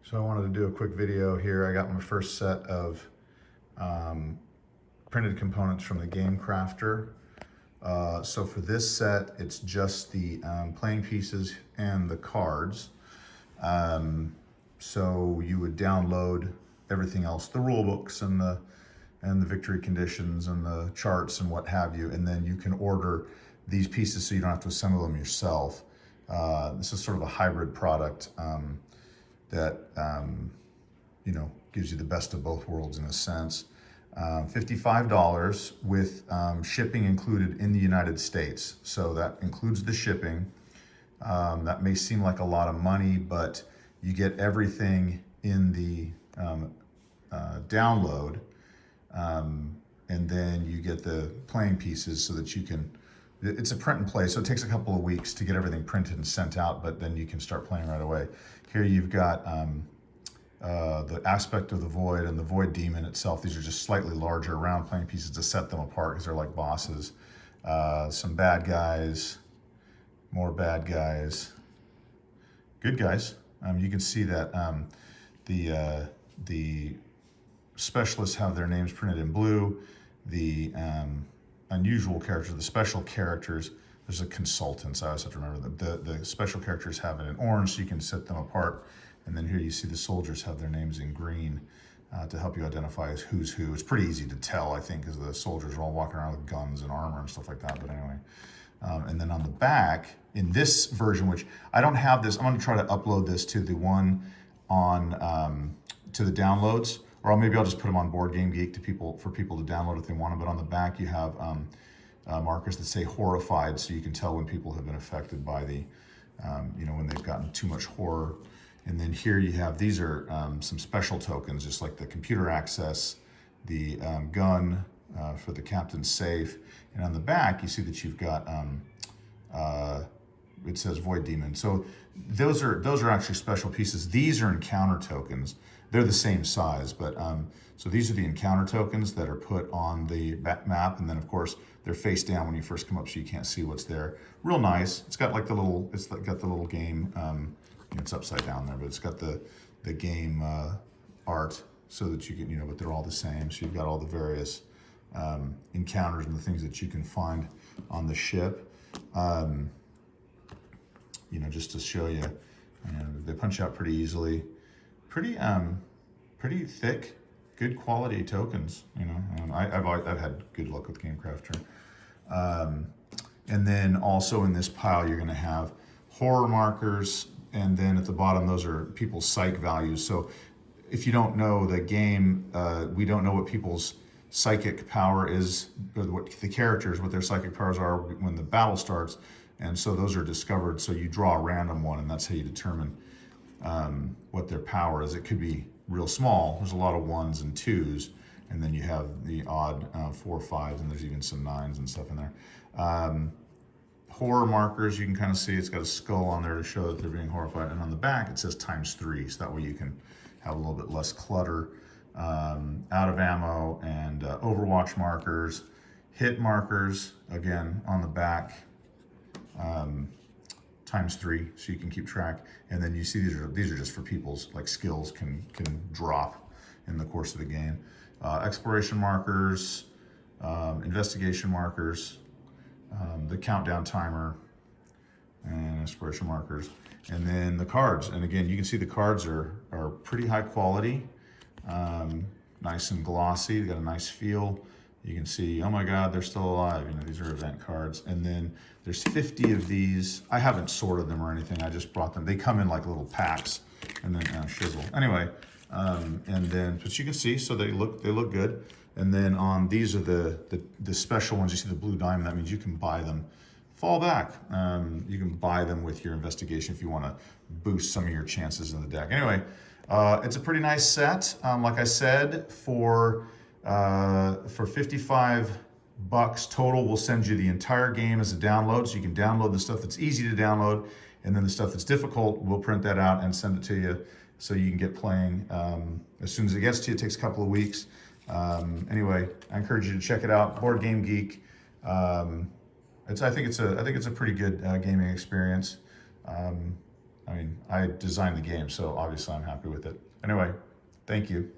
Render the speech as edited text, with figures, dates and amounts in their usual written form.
So I wanted to do a quick video here. I got my first set of printed components from the Game Crafter. So for this set, it's just the playing pieces and the cards. So you would download everything else, the rule books and the victory conditions and the charts and what have you, and then you can order these pieces so you don't have to assemble them yourself. This is sort of a hybrid product that gives you the best of both worlds in a sense. $55 with shipping included in the United States. So that includes the shipping. That may seem like a lot of money, but you get everything in the download, and then you get the playing pieces so that you can, it's a print and play, so it takes a couple of weeks to get everything printed and sent out, but then you can start playing right away. Here you've got the aspect of the void and the void demon itself. These are just slightly larger round playing pieces to set them apart because they're like bosses. Some bad guys, more bad guys, good guys. You can see that the specialists have their names printed in blue. The unusual characters, the special characters, there's a consultants, I always have to remember them. The special characters have it in orange so you can set them apart. And then here you see the soldiers have their names in green to help you identify as who's who. It's pretty easy to tell, I think, because the soldiers are all walking around with guns and armor and stuff like that, but anyway. And then on the back, in this version, which I don't have this, I'm gonna try to upload this to the one on, to the downloads, or maybe I'll just put them on Board Game Geek for people to download if they want them. But on the back, you have markers that say horrified, so you can tell when people have been affected by the, when they've gotten too much horror. And then here you have, these are some special tokens, just like the computer access, the gun for the captain's safe. And on the back, you see that you've got, it says Void Demon. So those are actually special pieces. These are encounter tokens. They're the same size, but so these are the encounter tokens that are put on the map. And then of course, they're face down when you first come up so you can't see what's there. Real nice. It's got like the little, got the little game, it's upside down there, but it's got the game art so that you can, but they're all the same. So you've got all the various encounters and the things that you can find on the ship. Just to show you, they punch out pretty easily. Pretty thick, good quality tokens. I've had good luck with Game Crafter. And then also in this pile, you're going to have horror markers. And then at the bottom, those are people's psych values. So if you don't know the game, we don't know what people's psychic power is, or what the characters, what their psychic powers are when the battle starts. And so those are discovered. So you draw a random one, and that's how you determine what their power is. It could be real small. There's a lot of 1s and 2s. And then you have the odd 4, 5s, and there's even some 9s and stuff in there. Horror markers, you can kind of see it's got a skull on there to show that they're being horrified. And on the back, it says ×3, so that way you can have a little bit less clutter. Out of ammo and Overwatch markers, hit markers, again, on the back, ×3, so you can keep track. And then you see these are just for people's skills can drop in the course of the game. Exploration markers, investigation markers, the countdown timer, and exploration markers, and then the cards. And again, you can see the cards are pretty high quality, nice and glossy. They got a nice feel. You can see, oh my God, they're still alive. These are event cards. And then there's 50 of these. I haven't sorted them or anything. I just brought them. They come in like little packs, and then shizzle. Anyway, and then, but you can see, so they look good. And then on these are the special ones. You see the blue diamond. That means you can buy them. Fall back. You can buy them with your investigation if you want to boost some of your chances in the deck. Anyway, it's a pretty nice set. Like I said, for $55 total, we'll send you the entire game as a download, so you can download the stuff that's easy to download, and then the stuff that's difficult, we'll print that out and send it to you so you can get playing as soon as it gets to you. It takes a couple of weeks. Anyway, I encourage you to check it out. Board Game Geek. I think it's a pretty good gaming experience. I mean, I designed the game, so obviously I'm happy with it. Anyway, thank you.